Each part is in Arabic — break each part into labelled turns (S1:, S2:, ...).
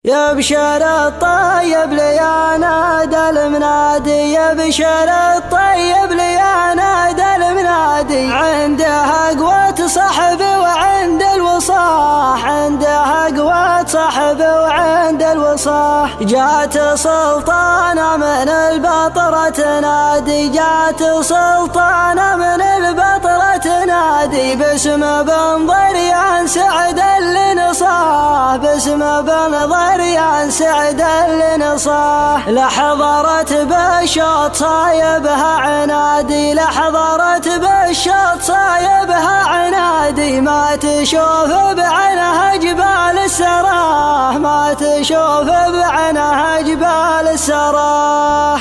S1: يا بشر الطيب لي يا نادى المنادي، يا بشر الطيب لي يا نادى المنادي، عنده قوة صحبه وعند الوصاح، عنده قوة صحبه وعند الوصاح. جات سلطانة من البطرة تنادي، جات سلطانة من البطرة تنادي، باسم بن ضريان سعد اللي نصاه، باسم بن ضريان سعد اللي نصاه. لحضرت بالشوط صايبها عنادي، لحضرت بالشوط صايبها عنادي، ما تشوف بعينها جبال السراه، ما تشوف بعينها جبال السراه.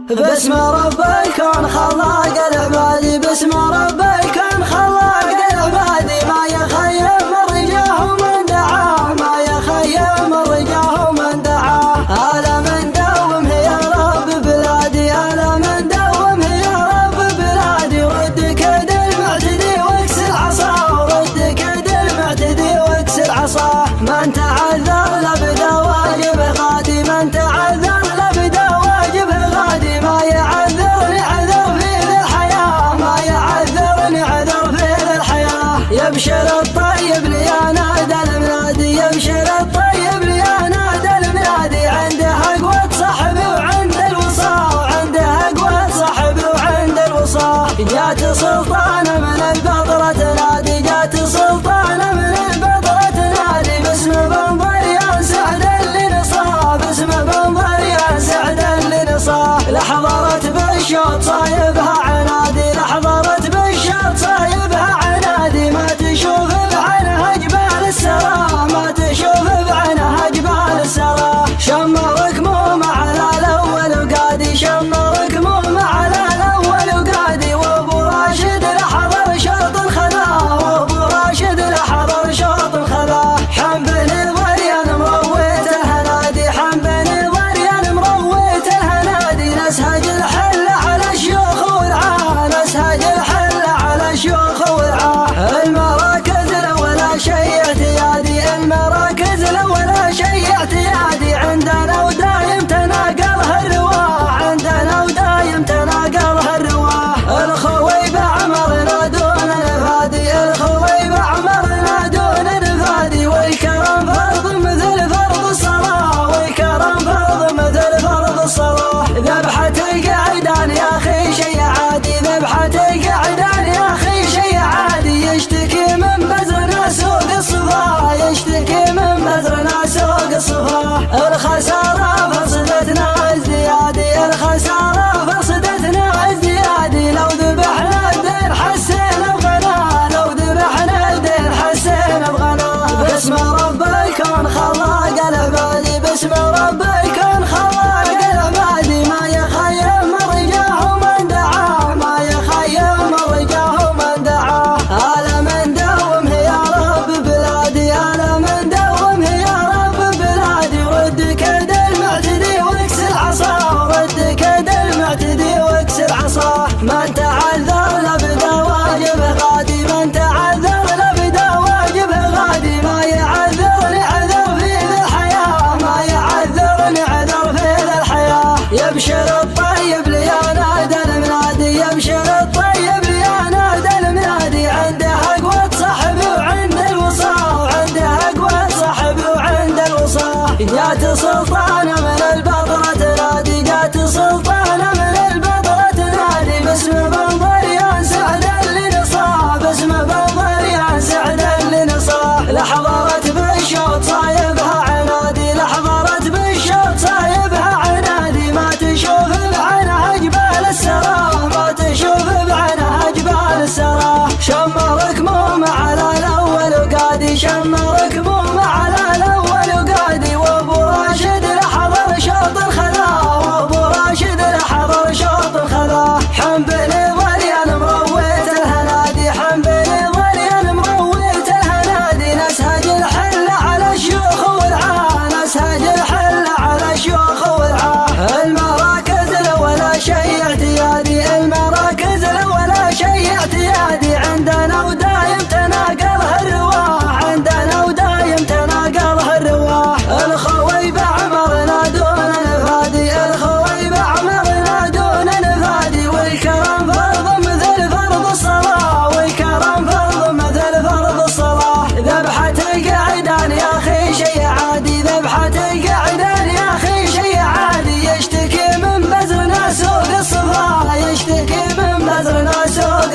S1: باسم رب الكون خلاق العبادي، باسم رب الكون خلاق العبادي، ما يخيم رجاه من دعاه، ما يخيم رجاه من دعاه. ألا من دومه يا رب بلادي، ألا من دومه يا رب بلادي، رد كيد المعتدي واكسر عصاه، رد كيد المعتدي واكسر عصاه. من تعذر لبدا واجبه غادي، من تعذر لبدا واجبه غادي، ما يعذرني عذر في ذي الحياة، ما يعذرني عذر في ذي الحياة. يبشر الطيب لي يا نادى المنادي، يبشر الطيب لي يا نادى المنادي، عنده قوة صحبه وعند الوصاة، وعنده قوة صحبه وعند الوصاة. جات سلطانة من البطرة تنادي، جات سلطانة من البطرة تنادي، باسم بن ضريان سعد اللي نصاه، باسم بن ضريان سعد اللي نصاه. لحضرت بالشوط صايبها عنادي، لحضرت بالشوط صايبها عنادي، ما تشوف بعينها جبال السراه، ما تشوف بعينها جبال السراه. شمرك مو على الاول وقادي، شمرك مو على الاول وقادي، وابو راشد لحضر شوط الخذاه، وابو راشد لحضر شوط الخذاه. حم بن ضريان مرويت الهنادي، حم بن ضريان مرويت الهنادي، نسهج الحل على الشيوخ ورعاه، نسهج الحل على الشيوخ ورعاه. المراكز ولا شيء اعتيادي، المراكز ولا شيء اعتيادي، عندنا ودايم تناقلها الرواح، عندنا ودايم تناقلها الرواح. الخوي بعمرنا دون نفادي، الخوي بعمرنا دون نفادي، والكرم فرض مثل فرض الصلاة، والكرم فرض مثل فرض الصلاة. ذبحة القعدان يا أخي شي عادي، ذبحة القعدان يا أخي شي عادي، يشتكي من بزرنا سوق الصفا، يشتكي من بزرنا سوق الصفا. الخسارة فرصدتنا ازديادي، الخسارة فرصدتنا ازديادي، لو ذبحنا الدين حسينا بغناه، لو ذبحنا الدين حسينا بغناه. باسم رب الكون خلاق العبادي، باسم رب الكون خلاق العبادي، ما يخيم رجاه من دعاه، ما يخيم رجاه من دعاه. ألا من دومه يا رب بلادي، ألا من دومه يا رب بلادي، رد كيد المعتدي واكسر عصاه، رد كيد المعتدي واكسر عصاه. من تعذر لبدا واجبه غادي، من تعذر لبدا واجبه غادي، ما يعذرني عذر في ذي الحياة، ما يعذرني عذر في ذي الحياة. يبشر الطيب لي يا نادى المنادي، يبشر الطيب لي يا نادى المنادي، عنده قوة صحبه وعند الوصاة، وعنده قوة صحبه وعند الوصاة. جات سلطانة من البطرة تنادي، جات سلطانة من البطرة تنادي، باسم بن ضريان سعد اللي نصاه، باسم بن ضريان سعد اللي نصاه. لحضرت بالشوط صايبها عنادي، لحضرت بالشوط صايبها عنادي، ما تشوف بعينها جبال السراه، ما تشوف بعينها جبال السراه. شمرك مو على الاول وقادي، شمرك مو على الاول وقادي، وابو راشد لحظة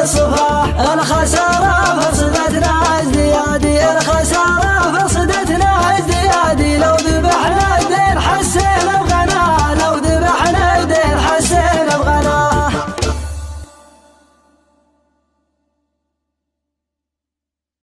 S1: الصفا الخسارة فرصتنا